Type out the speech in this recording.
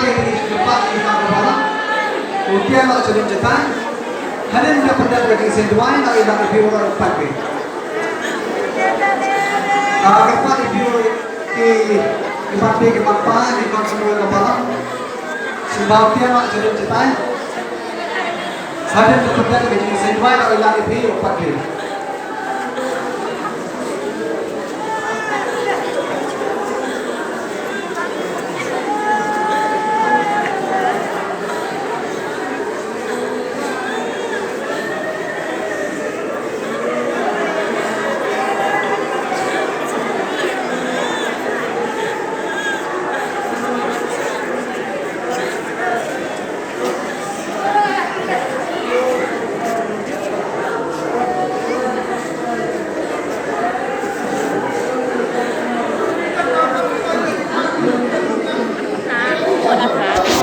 ini cepat kita kepala. Kemudian nak jadi cetak. Hadin dia pada bagi sentuhan nak ilang view orang pakai. Kapal view di pakai ke apa di semua kepala. Sebab dia nak jadi cetak. Hadin dia pada bagi sentuhan nak ilang view orang pakai.นะคะ